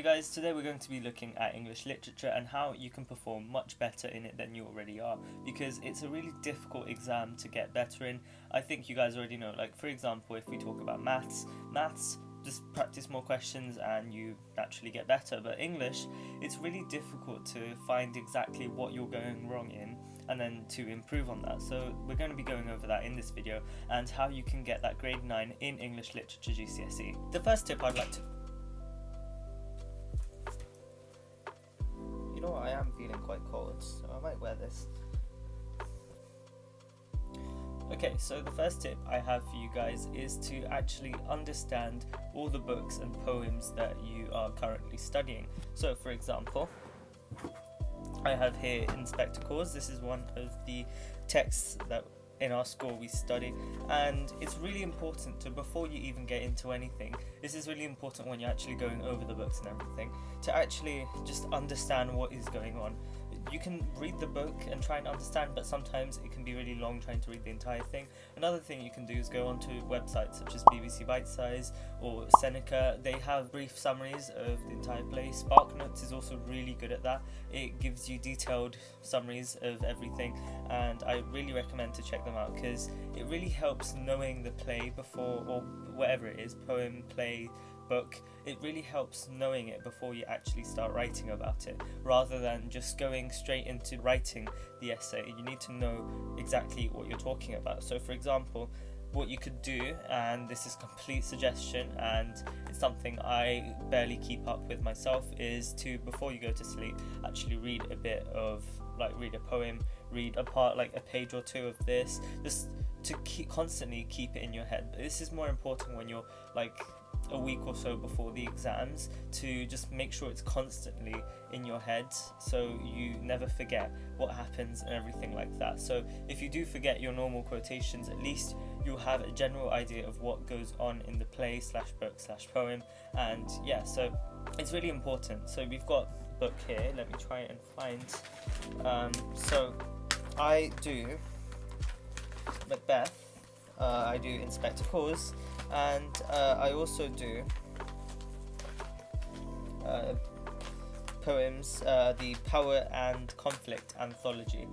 guys, today we're going to be looking at English literature and how you can perform much better in it than you already are, because it's a really difficult exam to get better in. I think you guys already know, like for example, if we talk about maths, just practice more questions and you naturally get better, but English, it's really difficult to find exactly what you're going wrong in and then to improve on that. So we're going to be going over that in this video and how you can get that grade 9 in English literature GCSE. The first tip I'd like to... You know what, I am feeling quite cold, so I might wear this. Okay, so the first tip I have for you guys is to actually understand all the books and poems that you are currently studying. So for example, I have here Inspector Cause. This is one of the texts that in our school we study, and it's really important to, before you even get into anything, this is really important when you're actually going over the books and everything, to actually just understand what is going on. You can read the book and try and understand, but sometimes it can be really long trying to read the entire thing. Another thing you can do is go onto websites such as BBC Bitesize or Seneca. They have brief summaries of the entire play. SparkNotes is also really good at that. It gives you detailed summaries of everything, and I really recommend to check them out because it really helps knowing the play before, or whatever it is, poem, play, book. It really helps knowing it before you actually start writing about it, rather than just going straight into writing the essay. You need to know exactly what you're talking about. So for example, what you could do, and this is complete suggestion and it's something I barely keep up with myself, is to, before you go to sleep, actually read a bit of, read a poem, read a part, like a page or two of this, just to constantly keep it in your head. But this is more important when you're a week or so before the exams, to just make sure it's constantly in your head so you never forget what happens and everything like that. So if you do forget your normal quotations, at least you'll have a general idea of what goes on in the play / book / poem. And yeah, so it's really important. So we've got book here, let me try and find, so I do Macbeth, I do Inspector Cause, and I also do poems, the Power and Conflict Anthology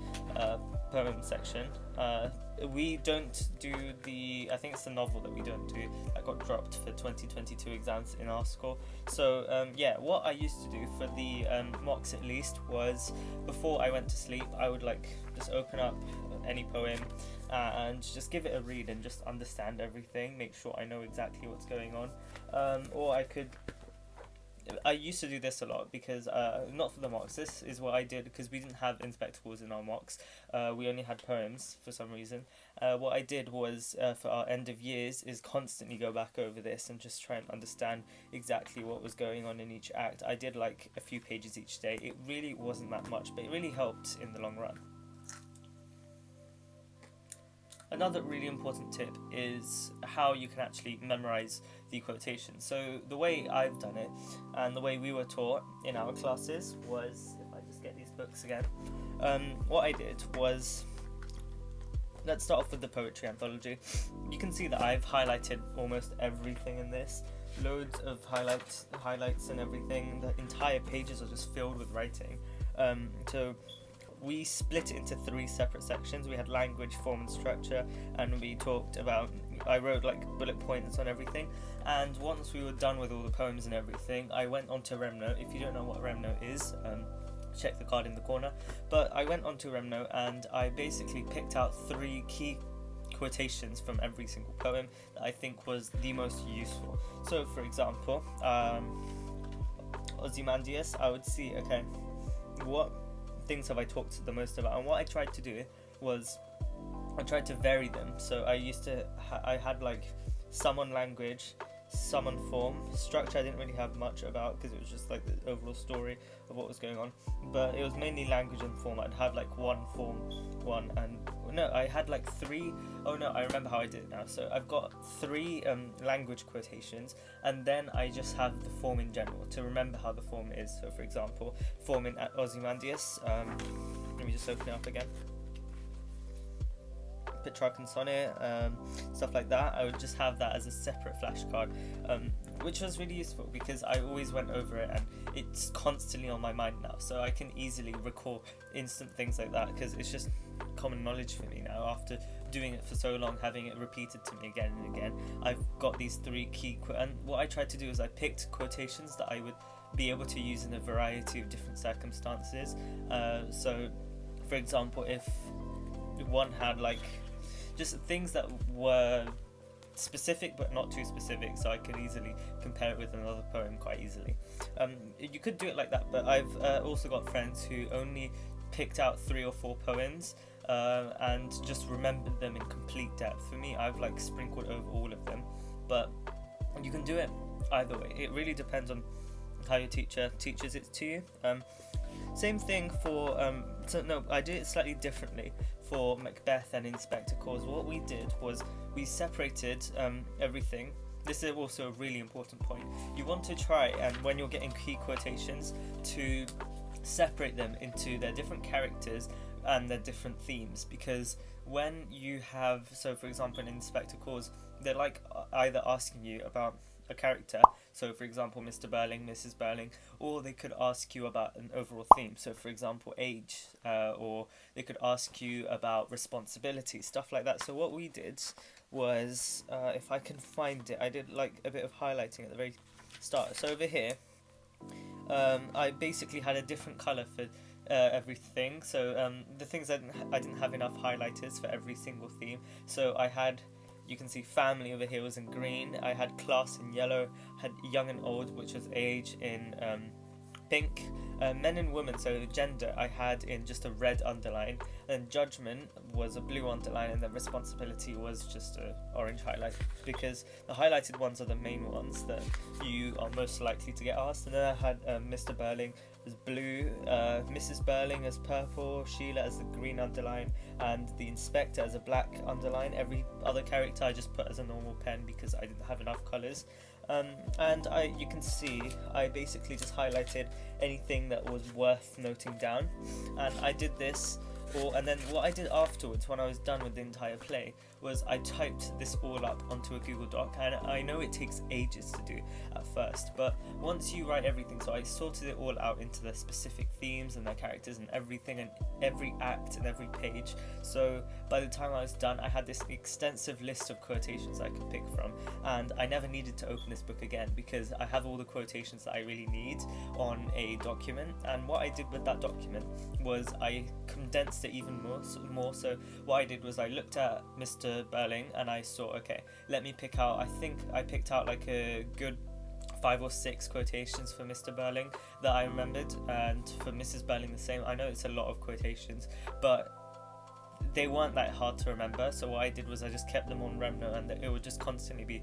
poem section. We don't do I think it's the novel that we don't do, that got dropped for 2022 exams in our school. So yeah, what I used to do for the mocks at least was, before I went to sleep, I would just open up any poem and just give it a read and just understand everything, make sure I know exactly what's going on. Or I used to do this a lot because, not for the mocks, this is what I did because we didn't have inspectables in our mocks, we only had poems for some reason. What I did was, for our end of years, is constantly go back over this and just try and understand exactly what was going on in each act. I did a few pages each day. It really wasn't that much, but it really helped in the long run. Another really important tip is how you can actually memorize the quotations. So the way I've done it, and the way we were taught in our classes, was, if I just get these books again, what I did was, let's start off with the poetry anthology. You can see that I've highlighted almost everything in this, loads of highlights and everything. The entire pages are just filled with writing. So we split it into 3 separate sections. We had language, form and structure, and we talked about, I wrote bullet points on everything. And once we were done with all the poems and everything, I went on to Remnote. If you don't know what Remnote is, check the card in the corner. But I went on to Remnote and I basically picked out 3 key quotations from every single poem that I think was the most useful. So for example, Ozymandias, I would see, okay, what things have I talked the most about, and what I tried to do was I tried to vary them. So I used to I had some on language, some on form. Structure I didn't really have much about because it was just the overall story of what was going on, but it was mainly language and form. I'd have one form, one, and no, I had 3, oh no, I remember how I did it now. So I've got 3 language quotations, and then I just have the form in general to remember how the form is. So for example, form in Ozymandias, let me just open it up again. Petrarch and Sonnet, stuff like that. I would just have that as a separate flashcard. which was really useful because I always went over it and it's constantly on my mind now, so I can easily recall instant things like that because it's just common knowledge for me now after doing it for so long, having it repeated to me again and again. I've got these three key and what I tried to do is I picked quotations that I would be able to use in a variety of different circumstances. So for example, if one had like just things that were specific but not too specific, so I could easily compare it with another poem quite easily. You could do it like that, but I've also got friends who only picked out 3 or 4 poems and just remembered them in complete depth. For me, I've like sprinkled over all of them, but you can do it either way. It really depends on how your teacher teaches it to you. Same thing for I did it slightly differently for Macbeth and Inspector Calls. What we did was we separated everything. This is also a really important point. You want to try, and when you're getting key quotations, to separate them into their different characters and their different themes, because when you have, so for example in Inspector Calls, they're like either asking you about a character, so for example Mr. Burling, Mrs. Burling, or they could ask you about an overall theme, so for example age, or they could ask you about responsibility, stuff like that. So what we did was, if I can find it, I did like a bit of highlighting at the very start. So over here, I basically had a different colour for everything. So the things I didn't have enough highlighters for every single theme. So I had, you can see family over here was in green, I had class in yellow, had young and old, which was age, in pink, men and women, so gender, I had in just a red underline, and judgment was a blue underline, and then responsibility was just a orange highlight, because the highlighted ones are the main ones that you are most likely to get asked. And then I had Mr. Burling as blue, Mrs. Burling as purple, Sheila as the green underline, and the inspector as a black underline. Every other character I just put as a normal pen because I didn't have enough colours. And you can see I basically just highlighted anything that was worth noting down, and I did this and then what I did afterwards when I was done with the entire play was I typed this all up onto a Google Doc, and I know it takes ages to do at first, but once you write everything, so I sorted it all out into the specific themes and their characters and everything, and every act and every page, so by the time I was done I had this extensive list of quotations I could pick from, and I never needed to open this book again because I have all the quotations that I really need on a document. And what I did with that document was I condensed it even more. So what I did was I looked at Mr. Burling and I saw, okay, let me pick out, I think I picked out like a good 5 or 6 quotations for Mr. Burling that I remembered, and for Mrs. Burling the same. I know it's a lot of quotations, but they weren't that hard to remember, so what I did was I just kept them on Remno, and it would just constantly be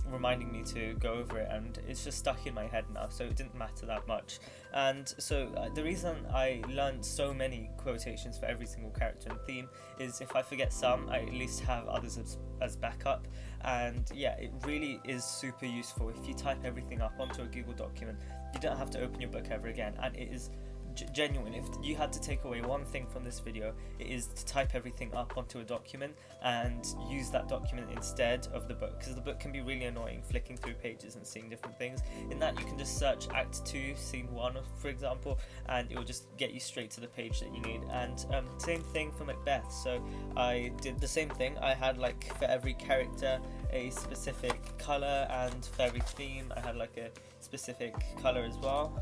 reminding me to go over it, and it's just stuck in my head now, so it didn't matter that much. And so the reason I learned so many quotations for every single character and theme is if I forget some, I at least have others as backup. And yeah, it really is super useful. If you type everything up onto a Google document, you don't have to open your book ever again, and it is genuine. If you had to take away one thing from this video, it is to type everything up onto a document and use that document instead of the book, because the book can be really annoying flicking through pages and seeing different things. In that, you can just search Act 2 Scene 1 for example, and it will just get you straight to the page that you need. And same thing for Macbeth, so I did the same thing. I had like for every character a specific colour, and for every theme I had like a specific colour as well,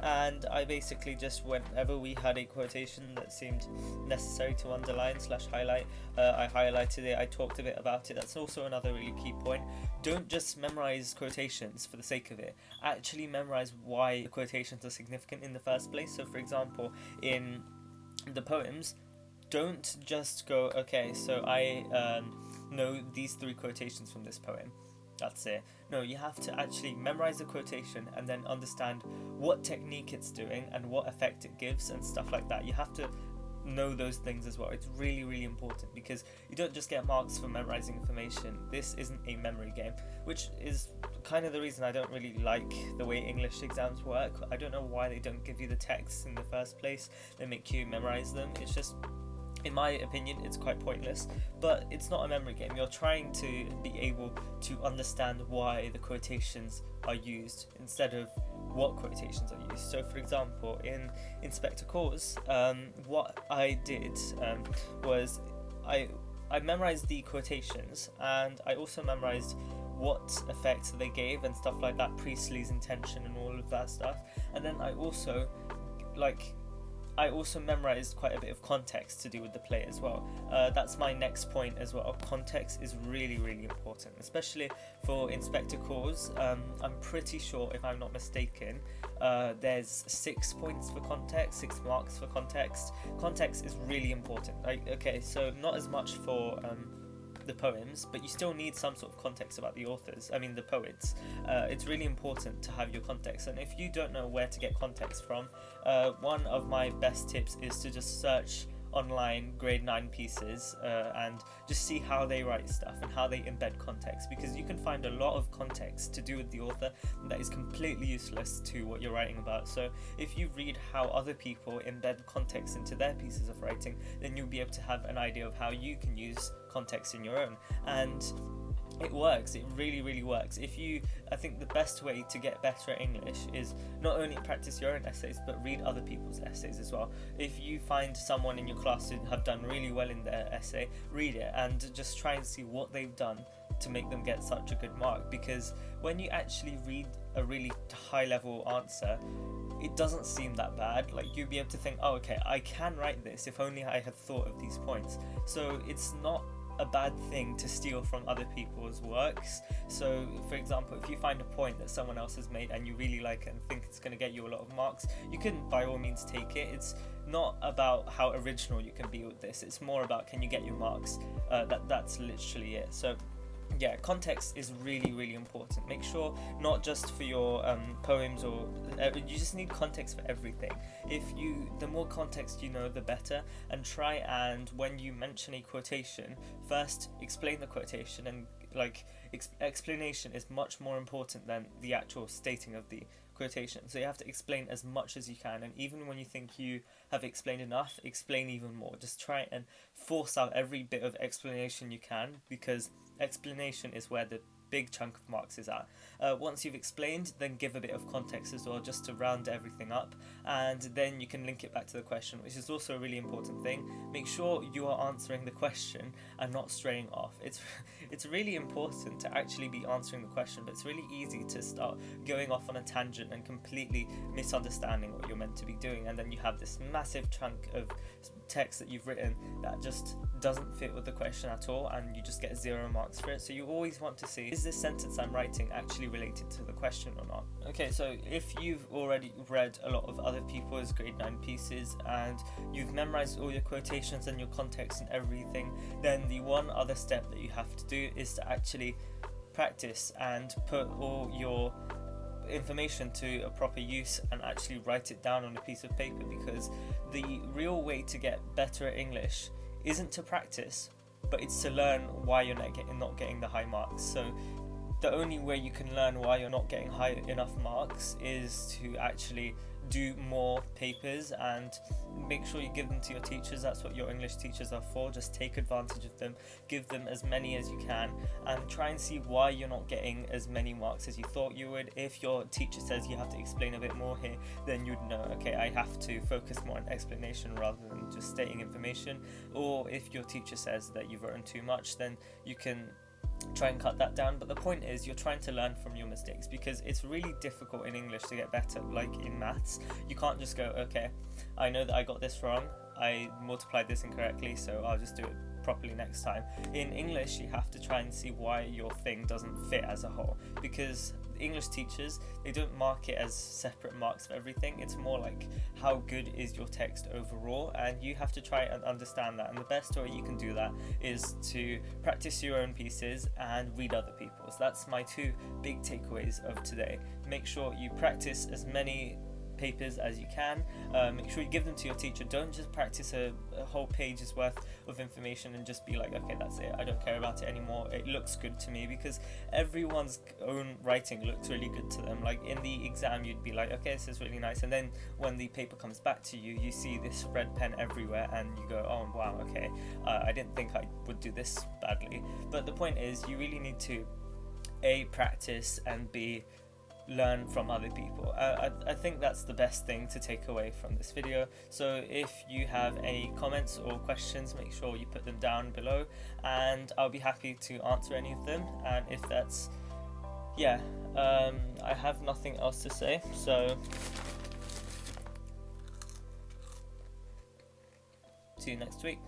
and I basically just, whenever we had a quotation that seemed necessary to underline / highlight, I highlighted it, I talked a bit about it. That's also another really key point. Don't just memorize quotations for the sake of it, actually memorize why the quotations are significant in the first place. So for example, in the poems, don't just go, okay, so I know these 3 quotations from this poem, that's it. No, you have to actually memorize the quotation and then understand what technique it's doing and what effect it gives and stuff like that. You have to know those things as well. It's really, really important, because you don't just get marks for memorizing information. This isn't a memory game, which is kind of the reason I don't really like the way English exams work. I don't know why they don't give you the texts in the first place. They make you memorize them. It's just In my opinion, it's quite pointless, but it's not a memory game. You're trying to be able to understand why the quotations are used instead of what quotations are used. So for example, in Inspector Calls, what I did was I memorized the quotations, and I also memorized what effects they gave and stuff like that, Priestley's intention and all of that stuff. And then I also memorized quite a bit of context to do with the play as well. That's my next point as well. Context is really, really important, especially for Inspector Calls. I'm pretty sure, if I'm not mistaken, there's 6 points for context, 6 marks for context. Context is really important. Okay, so not as much for the poems, but you still need some sort of context about the poets. It's really important to have your context, and if you don't know where to get context from, one of my best tips is to just search online grade 9 pieces and just see how they write stuff and how they embed context, because you can find a lot of context to do with the author that is completely useless to what you're writing about. So if you read how other people embed context into their pieces of writing, then you'll be able to have an idea of how you can use context in your own, and it works. It really, really works. I think the best way to get better at English is not only practice your own essays, but read other people's essays as well. If you find someone in your class who have done really well in their essay, read it and just try and see what they've done to make them get such a good mark, because when you actually read a really high level answer, it doesn't seem that bad. Like, you'll be able to think, oh, okay, I can write this if only I had thought of these points. So it's not a bad thing to steal from other people's works. So for example, if you find a point that someone else has made and you really like it and think it's going to get you a lot of marks, you can by all means take it. It's not about how original you can be with this, it's more about can you get your marks. That's literally it. So yeah, context is really, really important. Make sure not just for your poems, or you just need context for everything. The more context you know, the better. And try and, when you mention a quotation, first explain the quotation, and explanation is much more important than the actual stating of the quotation. So you have to explain as much as you can, and even when you think you have explained enough, explain even more. Just try and force out every bit of explanation you can, because explanation is where the big chunk of marks is at. Once you've explained, then give a bit of context as well, just to round everything up, and then you can link it back to the question, which is also a really important thing. Make sure you are answering the question and not straying off. It's really important to actually be answering the question, but it's really easy to start going off on a tangent and completely misunderstanding what you're meant to be doing, and then you have this massive chunk of text that you've written that just doesn't fit with the question at all, and you just get 0 marks for it. So you always want to see, is this sentence I'm writing actually related to the question or not? Okay, so if you've already read a lot of other people's grade 9 pieces and you've memorized all your quotations and your context and everything, then the one other step that you have to do is to actually practice and put all your information to a proper use and actually write it down on a piece of paper, because the real way to get better at English isn't to practice, but it's to learn why you're not getting the high marks. So the only way you can learn why you're not getting high enough marks is to actually do more papers and make sure you give them to your teachers. That's what your English teachers are for. Just take advantage of them, give them as many as you can, and try and see why you're not getting as many marks as you thought you would. If your teacher says you have to explain a bit more here, then you'd know, okay, I have to focus more on explanation rather than just stating information. Or if your teacher says that you've written too much, then you can try and cut that down. But the point is, you're trying to learn from your mistakes, because it's really difficult in English to get better. Like in maths, you can't just go, okay, I know that I got this wrong, I multiplied this incorrectly, so I'll just do it properly next time. In English, you have to try and see why your thing doesn't fit as a whole, because English teachers, they don't mark it as separate marks for everything. It's more like, how good is your text overall, and you have to try and understand that. And the best way you can do that is to practice your own pieces and read other people's. That's my 2 big takeaways of today. Make sure you practice as many papers as you can. Make sure you give them to your teacher. Don't just practice a whole page's worth of information and just be like, okay, that's it, I don't care about it anymore, it looks good to me, because everyone's own writing looks really good to them. Like in the exam you'd be like, okay, this is really nice, and then when the paper comes back to you, you see this red pen everywhere and you go, oh wow, okay, I didn't think I would do this badly. But the point is, you really need to A, practice, and B, learn from other people. I think that's the best thing to take away from this video. So if you have any comments or questions, make sure you put them down below and I'll be happy to answer any of them. And if that's, yeah, I have nothing else to say, so see you next week.